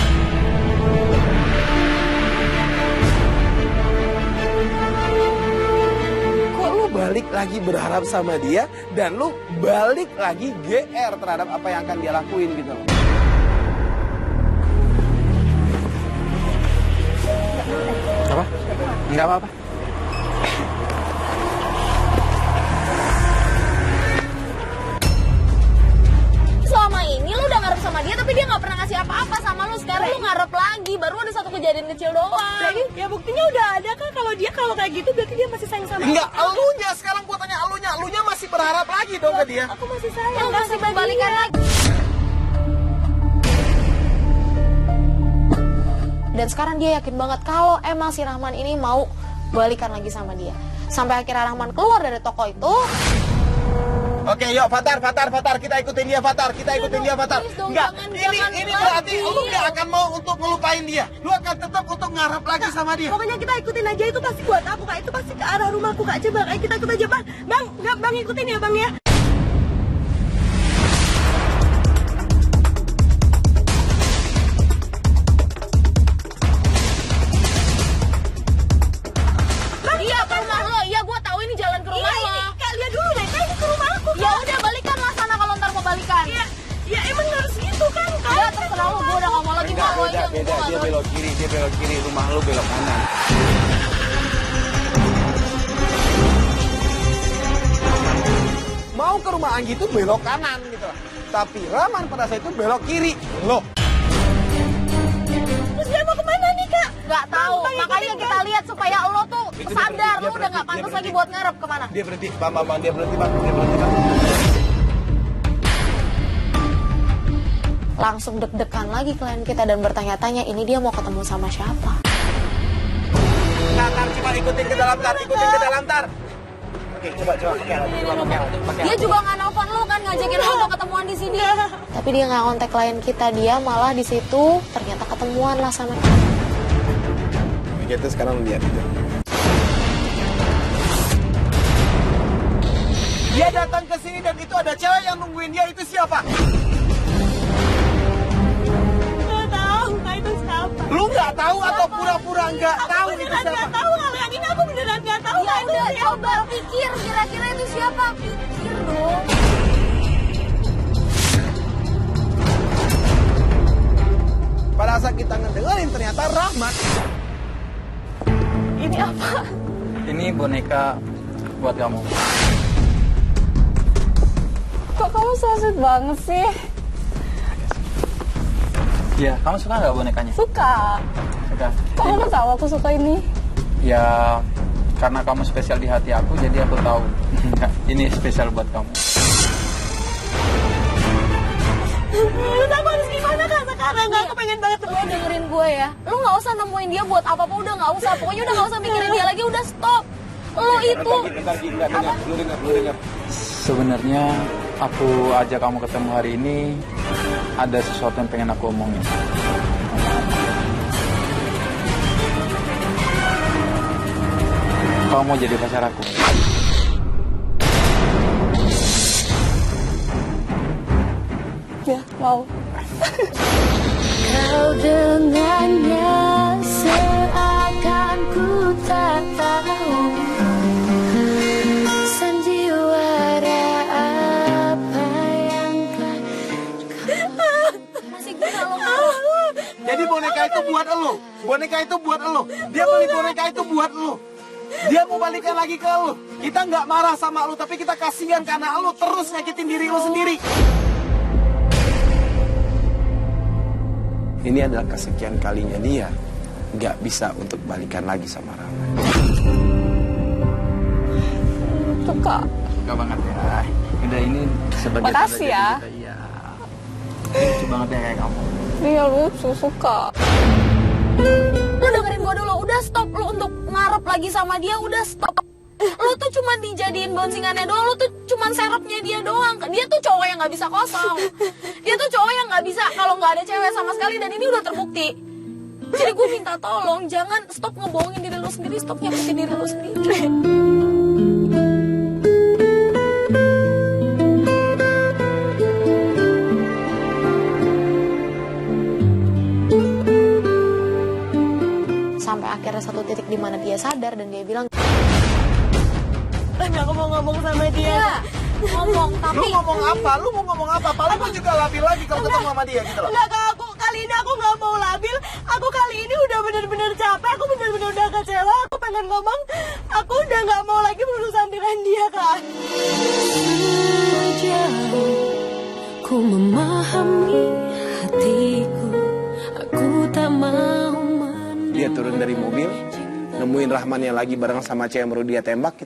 Speaker 1: Kok lu balik lagi berharap sama dia dan lu balik lagi GR terhadap apa yang akan dia lakuin gitu loh. Apa? Enggak apa-apa.
Speaker 5: Selama ini lu udah ngarep sama dia tapi dia nggak pernah ngasih apa-apa sama lu. Sekarang lu ngarep lagi, baru ada satu kejadian kecil doang.
Speaker 2: Jadi ya buktinya udah ada, Kak. Kalau dia kayak gitu berarti dia masih sayang sama
Speaker 1: Enggak,
Speaker 2: aku.
Speaker 1: elunya sekarang gua tanya elunya masih berharap lagi dong ke dia.
Speaker 2: Aku masih sayang.
Speaker 5: Lu masih balikan lagi. Dan sekarang dia yakin banget kalau emang si Rahman ini mau balikan lagi sama dia. Sampai akhirnya Rahman keluar dari toko itu.
Speaker 1: Oke, yuk Fatar, kita ikutin dia Fatar,
Speaker 5: Please dong,
Speaker 1: Enggak,
Speaker 5: jangan
Speaker 1: ini
Speaker 5: pergi.
Speaker 1: berarti lu nggak akan mau untuk ngelupain dia. Lu akan tetap untuk ngarep lagi sama dia.
Speaker 2: Pokoknya kita ikutin aja, itu pasti buat aku, Kak. Itu pasti ke arah rumahku, Kak. Coba Kak, kita ikut aja, Bang. Bang ikutin ya, Bang ya.
Speaker 5: Iya ke rumah lo, iya gue tahu ini jalan ke rumah lo.
Speaker 2: Kak, lihat dulu deh, Kak. Ini ke rumah aku,
Speaker 5: Ya udah balikan lah sana kalau ntar mau balikan.
Speaker 2: Ya emang harus gitu kan, Kak.
Speaker 5: Ya terserah lo, gue udah gak mau lagi mau lo aja.
Speaker 1: Beda, dia belok kiri, rumah lu belok kanan. Mau ke rumah Anggi itu belok kanan gitu. Tapi Rahman pada saat itu belok kiri. Loh,
Speaker 2: Terus dia mau kemana nih, Kak?
Speaker 5: Gak tahu,
Speaker 2: Bang,
Speaker 5: makanya
Speaker 2: ikutin,
Speaker 5: kita lihat supaya lo tuh
Speaker 1: Itu dia
Speaker 5: sadar
Speaker 1: berhenti,
Speaker 5: lo udah gak pantas lagi buat ngarep kemana.
Speaker 1: dia berhenti, bang, dia berhenti, bang.
Speaker 5: Langsung deg-degan lagi klien kita dan bertanya-tanya ini dia mau ketemu sama siapa.
Speaker 1: Tar, coba ikutin ke dalam tar. Oke, coba pakai.
Speaker 5: Dia juga nggak nelfon lo kan ngajakin lo untuk ketemuan di sini. Tapi dia nggak kontak klien kita, dia malah di situ ternyata ketemuan lah sama kita.
Speaker 1: Gitu sekarang lihat itu. Dia datang ke sini dan itu ada cewek yang nungguin dia, itu siapa?
Speaker 2: Nggak tahu, Kak, itu siapa.
Speaker 1: Lu nggak tahu atau pura-pura nggak tahu itu
Speaker 2: Beneran
Speaker 1: siapa?
Speaker 2: nggak tahu, kalau yang ini aku beneran nggak tahu.
Speaker 5: Ya
Speaker 2: Kak, itu
Speaker 5: udah
Speaker 2: siapa.
Speaker 5: coba pikir kira-kira itu siapa, pikir dong.
Speaker 1: Pada saat kita ngedengerin ternyata Rahmat.
Speaker 5: Ini apa?
Speaker 3: Ini boneka buat kamu.
Speaker 8: Kok kamu so sweet banget sih?
Speaker 3: Ya, kamu suka nggak bonekanya?
Speaker 8: Suka.
Speaker 3: Suka.
Speaker 8: Kok kamu tahu aku suka ini?
Speaker 3: Ya, karena kamu spesial di hati aku, jadi aku tahu. Ini spesial buat kamu.
Speaker 2: Terus aku harus gimana, Kak, sekarang? Kak, aku pengen banget
Speaker 5: Lo dengerin gue ya, lo nggak usah nemuin dia buat apa-apa, udah nggak usah. Pokoknya udah nggak usah mikirin dia lagi, udah stop. Lo itu
Speaker 1: Lu dengar.
Speaker 3: Sebenarnya aku ajak kamu ketemu hari ini ada sesuatu yang pengen aku omongin. Kamu mau jadi pacar aku?
Speaker 8: Ya, mau.
Speaker 6: Kau dengannya seakan ku tak tahu sandiwara apa yang
Speaker 5: masih gila lo.
Speaker 1: Jadi boneka itu buat elu. Dia beli boneka itu buat elu. Dia mau balikan lagi ke elu. Kita nggak marah sama elu, tapi kita kasihan karena elu terus nyakitin diri lu sendiri. Ini adalah kesekian kalinya dia nggak bisa untuk balikan lagi sama Rahman.
Speaker 8: Suka.
Speaker 3: Suka banget ya. Udah ini sebagai
Speaker 8: Makasih ya.
Speaker 3: kita, iya. Lucu banget ya kayak kamu.
Speaker 8: Iya, lucu, suka.
Speaker 5: Lo dengerin gue dulu, udah stop lo untuk ngarep lagi sama dia, udah stop. Lo tuh cuma dijadiin bouncingannya doang, lo tuh cuma serepnya dia doang. Dia tuh cowok yang nggak bisa kosong. Dia tuh cowok yang nggak bisa kalau nggak ada cewek sama sekali, dan ini udah terbukti. Jadi gue minta tolong, jangan stop ngebohongin diri lo sendiri, stop nyakitin diri lo sendiri. ada satu titik di mana dia sadar dan dia bilang,
Speaker 2: Aku mau ngomong sama dia.
Speaker 5: ngomong tapi
Speaker 7: Lu ngomong apa? Lu mau ngomong apa? Paling lu juga labil lagi kalau ketemu sama dia gitu loh.
Speaker 2: Enggak, Kak, aku kali ini aku nggak mau labil. Aku kali ini udah bener-bener capek. Aku bener-bener udah kecewa. Aku pengen ngomong. Aku udah nggak mau lagi berurusan dengan dia, Kak.
Speaker 6: Sejauh ku memahami hatiku, aku tak mau
Speaker 1: Dia turun dari mobil, nemuin Rahman yang lagi bareng sama cewek yang baru dia tembak.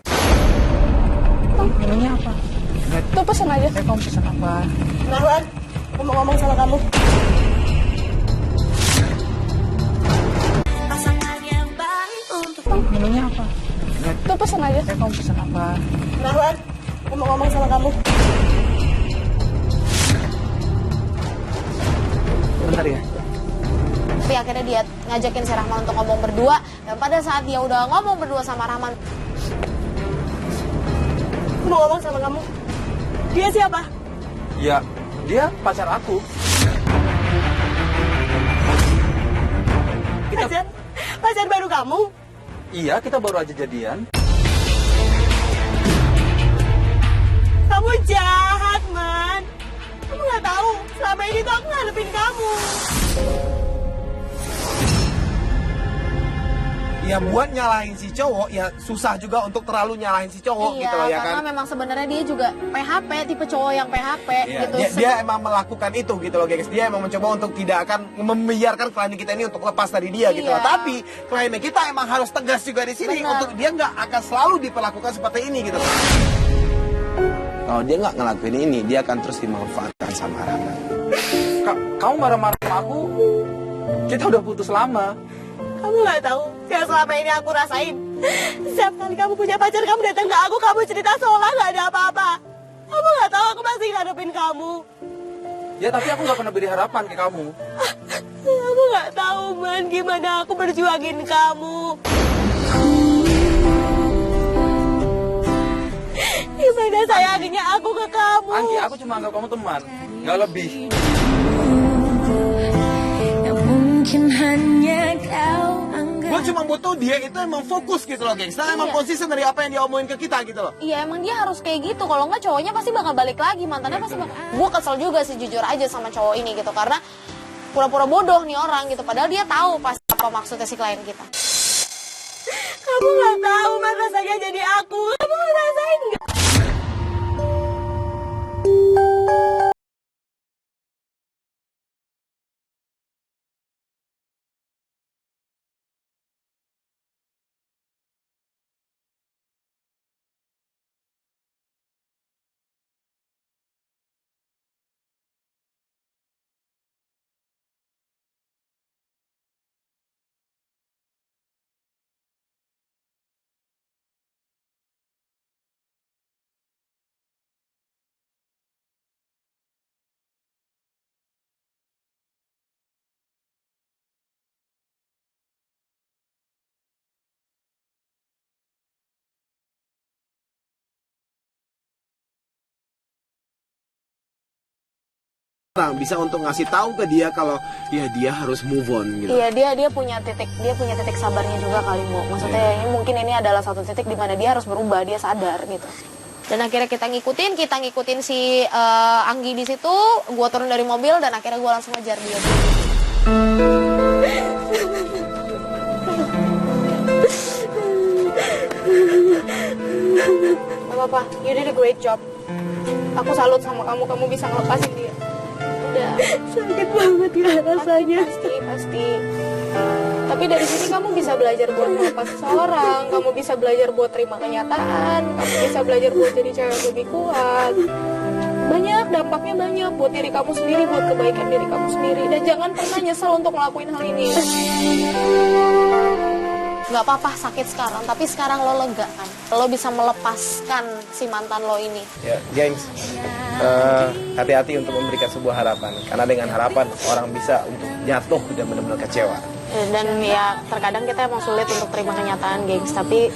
Speaker 8: Minumnya apa? Tuh pesen aja. Kamu pesen apa?
Speaker 2: Rahman, aku mau ngomong sama kamu.
Speaker 8: Minumnya apa? Tuh pesen aja. Kamu pesen apa?
Speaker 2: Rahman, aku mau ngomong sama kamu.
Speaker 1: Bentar ya.
Speaker 5: tapi akhirnya dia ngajakin si Rahman untuk ngomong berdua. Dan pada saat dia udah ngomong berdua sama Rahman,
Speaker 2: Aku mau ngomong sama kamu. Dia siapa?
Speaker 3: Ya, dia pacar aku.
Speaker 2: Pacar baru kamu?
Speaker 3: Iya, kita baru aja jadian.
Speaker 2: Kamu jahat, Man. Kamu nggak tahu, selama ini tuh aku ngadepin kamu.
Speaker 7: Ya buat nyalahin si cowok ya susah juga untuk terlalu nyalahin si cowok
Speaker 5: iya,
Speaker 7: gitu loh ya
Speaker 5: karena
Speaker 7: kan.
Speaker 5: memang sebenarnya dia juga PHP, tipe cowok yang PHP
Speaker 7: Iya,
Speaker 5: gitu.
Speaker 7: dia emang melakukan itu gitu loh guys. Dia emang mencoba untuk tidak akan membiarkan klien kita ini untuk lepas dari dia gitu loh.
Speaker 5: Iya.
Speaker 7: Tapi klien kita emang harus tegas juga di sini
Speaker 5: Benar.
Speaker 7: untuk dia nggak akan selalu diperlakukan seperti ini gitu loh.
Speaker 1: Kalau dia nggak ngelakuin ini, dia akan terus dimanfaatkan sama Rahman.
Speaker 3: Kamu marah-marah sama aku? Kita udah putus lama.
Speaker 2: Kamu nggak tahu yang selama ini aku rasain. Setiap kali kamu punya pacar, kamu datang ke aku, kamu cerita seolah nggak ada apa-apa. Kamu nggak tahu aku masih ngadepin kamu.
Speaker 3: Ya, tapi aku nggak pernah beri harapan ke kamu.
Speaker 2: Aku nggak tahu, Man, gimana aku berjuangin kamu. Gimana sayangnya aku ke kamu.
Speaker 3: Anggi, aku cuma anggap kamu teman, nggak lebih.
Speaker 6: yang mungkin hanya kau anggap.
Speaker 7: Gue cuma butuh dia itu emang fokus gitu loh gengs. Nah, emang
Speaker 5: Iya.
Speaker 7: konsisten dari apa yang dia omongin ke kita gitu loh.
Speaker 5: Iya emang dia harus kayak gitu, kalau nggak cowoknya pasti bakal balik lagi, mantannya pasti bakal. Gue kesel juga sih jujur aja sama cowok ini gitu, karena pura-pura bodoh nih orang gitu, padahal dia tahu pasti apa maksudnya si klien kita.
Speaker 2: Kamu nggak tahu, Man, rasanya jadi aku. Kamu ngerasain nggak?
Speaker 1: Bisa untuk ngasih tahu ke dia kalau ya dia harus move on gitu.
Speaker 5: Iya dia punya titik sabarnya juga kali Bu. Maksudnya ini mungkin ini adalah satu titik di mana dia harus berubah, dia sadar gitu. Dan akhirnya kita ngikutin si Anggi di situ, gua turun dari mobil dan akhirnya gua langsung ngejar dia. Gak apa-apa, you did a great job. Aku salut sama kamu bisa ngelepasin dia. Udah.
Speaker 2: Sakit banget ya rasanya.
Speaker 5: Pasti. Tapi dari sini kamu bisa belajar buat melepas seseorang, kamu bisa belajar buat terima kenyataan, kamu bisa belajar buat jadi cewek yang lebih kuat. Banyak, dampaknya banyak buat diri kamu sendiri, buat kebaikan diri kamu sendiri. Dan jangan pernah nyesel untuk ngelakuin hal ini. Gak apa-apa sakit sekarang, tapi sekarang lo lega kan. Lo bisa melepaskan si mantan lo ini.
Speaker 7: Ya, gengs. Hati-hati untuk memberikan sebuah harapan. Karena dengan harapan orang bisa untuk jatuh dan benar-benar kecewa.
Speaker 5: Dan ya terkadang kita emang sulit untuk terima kenyataan, gengs. Tapi